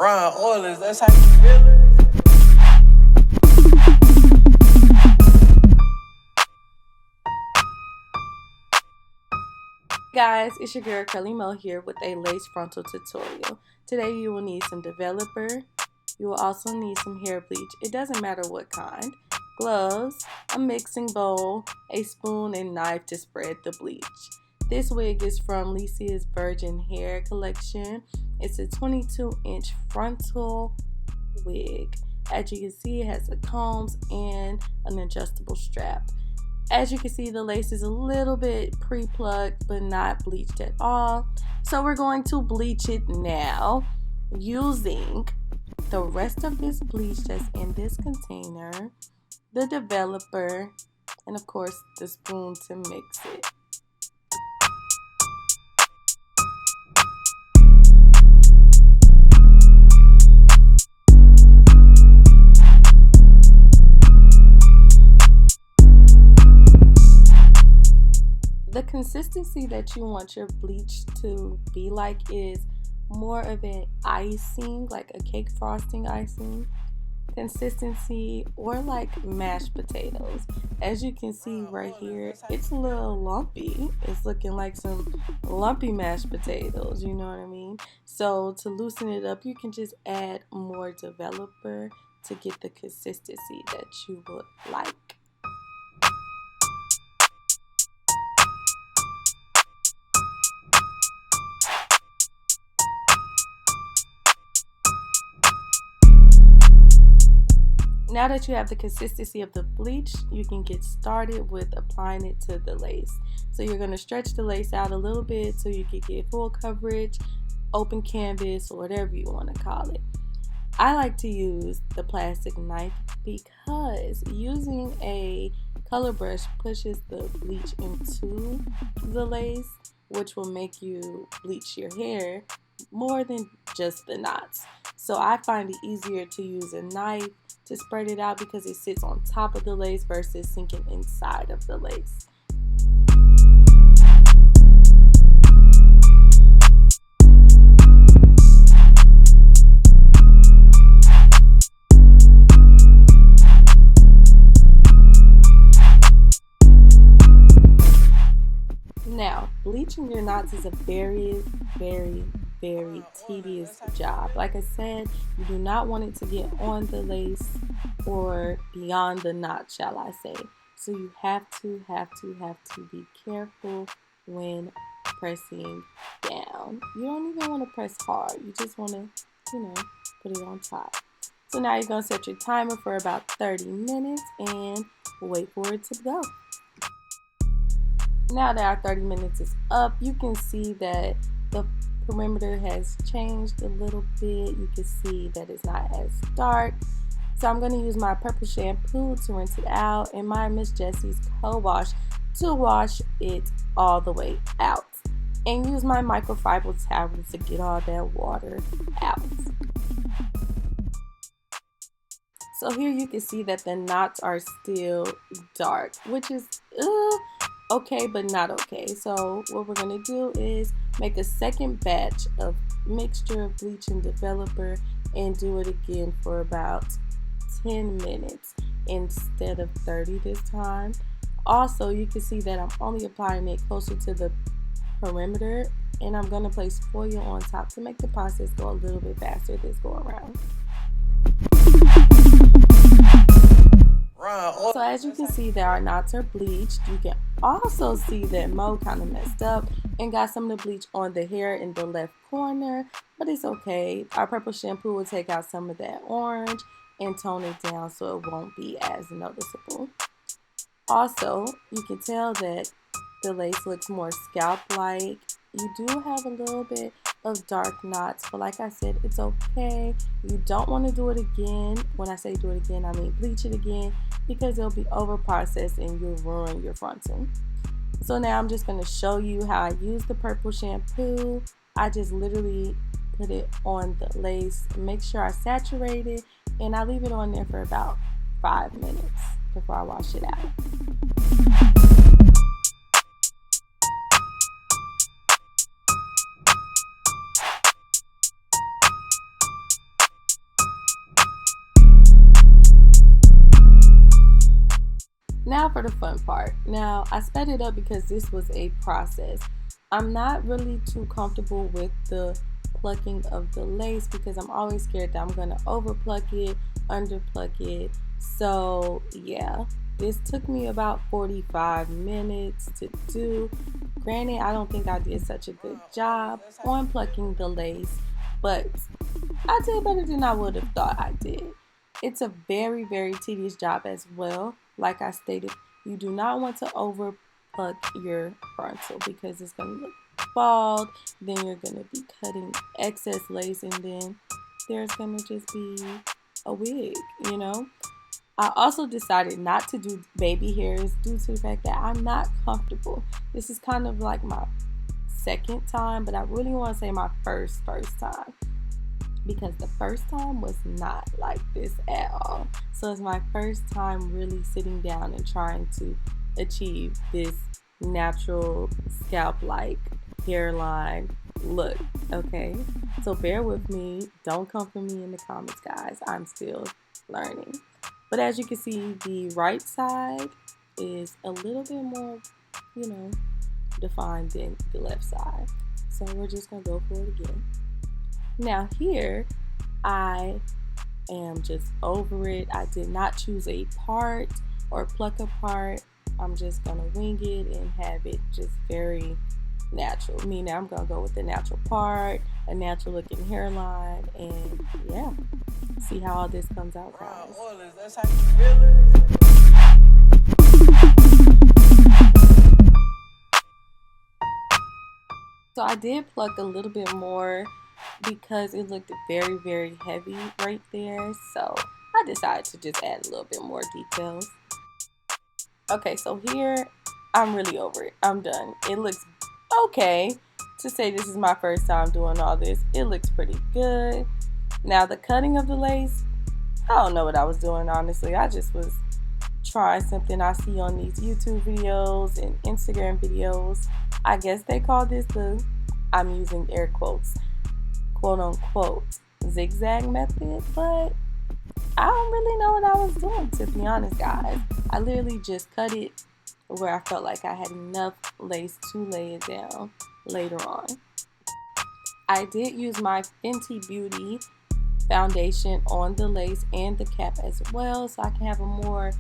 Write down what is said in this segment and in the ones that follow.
Ron Oilers, that's how you feel it? Guys, it's your girl Kelly Mo here with a lace frontal tutorial. Today you will need some developer. You will also need some hair bleach. It doesn't matter what kind. Gloves, a mixing bowl, a spoon, and knife to spread the bleach. This wig is from Licia's Virgin Hair Collection. It's a 22-inch frontal wig. As you can see, it has the combs and an adjustable strap. As you can see, the lace is a little bit pre-plucked but not bleached at all. So we're going to bleach it now using the rest of this bleach that's in this container, the developer, and of course the spoon to mix it. The consistency that you want your bleach to be like is more of an icing, like a cake frosting icing consistency, or like mashed potatoes. As you can see right here, it's a little lumpy. It's looking like some lumpy mashed potatoes, you know what I mean? So to loosen it up, you can just add more developer to get the consistency that you would like. Now that you have the consistency of the bleach, you can get started with applying it to the lace. So you're going to stretch the lace out a little bit so you can get full coverage, open canvas, or whatever you want to call it. I like to use the plastic knife because using a color brush pushes the bleach into the lace, which will make you bleach your hair more than just the knots. So I find it easier to use a knife to spread it out because it sits on top of the lace versus sinking inside of the lace. Now, bleaching your knots is a very tedious job. Like I said, you do not want it to get on the lace or beyond the knot, shall I say. So you have to be careful when pressing down. You don't even want to press hard. You just want to, put it on top. So now you're going to set your timer for about 30 minutes and wait for it to go. Now that our 30 minutes is up, you can see that the perimeter has changed a little bit. You can see that it's not as dark. So I'm going to use my purple shampoo to rinse it out and my Miss Jessie's co-wash to wash it all the way out. And use my microfiber towel to get all that water out. So here you can see that the knots are still dark, which is okay, but not okay. So what we're going to do is make a second batch of mixture of bleach and developer and do it again for about 10 minutes instead of 30 this time. Also, you can see that I'm only applying it closer to the perimeter, and I'm going to place foil on top to make the process go a little bit faster this go around. So as you can see that our knots are bleached, you can also see that Mo kind of messed up and got some of the bleach on the hair in the left corner, but it's okay. Our purple shampoo will take out some of that orange and tone it down so it won't be as noticeable. Also, you can tell that the lace looks more scalp-like. You do have a little bit of dark knots, but like I said, it's okay. You don't want to do it again. When I say do it again, I mean bleach it again, because it'll be over processed and you'll ruin your frontal. So now I'm just going to show you how I use the purple shampoo. I just literally put it on the lace, make sure I saturate it, and I leave it on there for about 5 minutes before I wash it out. for the fun part. Now, I sped it up because this was a process. I'm not really too comfortable with the plucking of the lace because I'm always scared that I'm going to over pluck it, under pluck it. So yeah, this took me about 45 minutes to do. Granted, I don't think I did such a good job on plucking the lace, but I did better than I would have thought I did. It's a very, very tedious job as well. Like I stated, you do not want to over pluck your frontal because it's going to look bald. Then you're going to be cutting excess lace, and then there's going to just be a wig, you know. I also decided not to do baby hairs due to the fact that I'm not comfortable. This is kind of like my second time, but I really want to say my first time, because the first time was not like this at all. So it's my first time really sitting down and trying to achieve this natural scalp-like hairline look, okay? So bear with me. Don't come for me in the comments, guys. I'm still learning. But as you can see, the right side is a little bit more, you know, defined than the left side. So we're just gonna go for it again. Now here, I am just over it. I did not choose a part or pluck a part. I'm just gonna wing it and have it just very natural. Meaning I'm gonna go with the natural part, a natural looking hairline, and yeah, see how all this comes out, guys. That's how you feel it. So I did pluck a little bit more because it looked very, very heavy right there. So I decided to just add a little bit more details. Okay, so here I'm really over it. I'm done. It looks okay. To say this is my first time doing all this, it looks pretty good. Now the cutting of the lace, I don't know what I was doing, honestly. I just was trying something I see on these YouTube videos and Instagram videos. I guess they call this the, I'm using air quotes, quote unquote, zigzag method, but I don't really know what I was doing, to be honest, guys. I literally just cut it where I felt like I had enough lace to lay it down later on. I did use my Fenty Beauty foundation on the lace and the cap as well, so I can have a more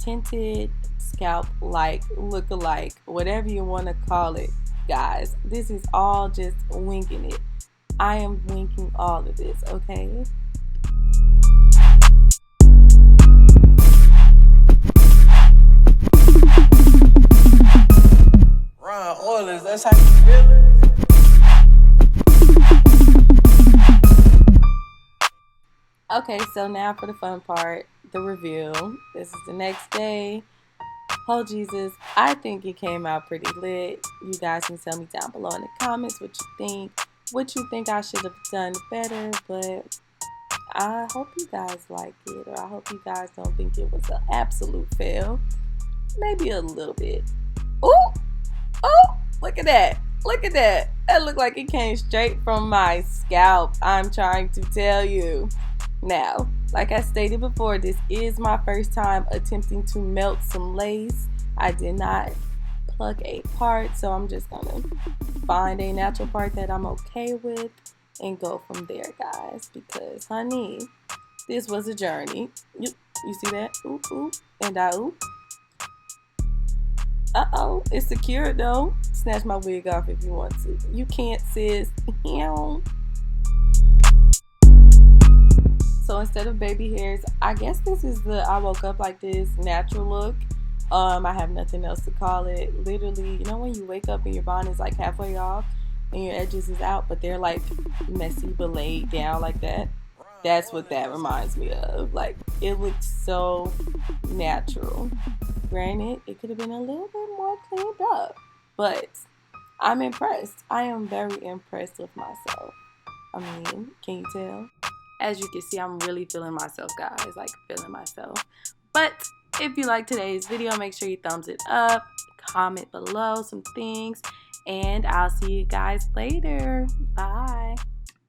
tinted scalp like look-alike, whatever you want to call it, guys. This is all just winging it. I am winging all of this, okay? Ron Oilers, that's how you feel it. Okay, so now for the fun part, the review. This is the next day. Oh Jesus, I think it came out pretty lit. You guys can tell me down below in the comments what you think I should have done better, but I hope you guys like it, or I hope you guys don't think it was an absolute fail. Maybe a little bit. Oh, look at that. Look at that. That looked like it came straight from my scalp. I'm trying to tell you. Now, like I stated before, this is my first time attempting to melt some lace. I did not pluck a part, so I'm just gonna find a natural part that I'm okay with and go from there, guys, because honey, this was a journey. You see that? Oop, oop, and I oop. Uh-oh, it's secured though. Snatch my wig off if you want to. You can't, sis. So instead of baby hairs, I guess this is the I woke up like this natural look. I have nothing else to call it. Literally, you know when you wake up and your bond is like halfway off and your edges is out, but they're like messy but laid down like that? That's what that reminds me of. Like, it looks so natural. Granted, it could have been a little bit more cleaned up, but I'm impressed. I am very impressed with myself. I mean, can you tell? As you can see, I'm really feeling myself, guys, like feeling myself. But if you like today's video, make sure you thumbs it up, comment below some things, and I'll see you guys later. Bye.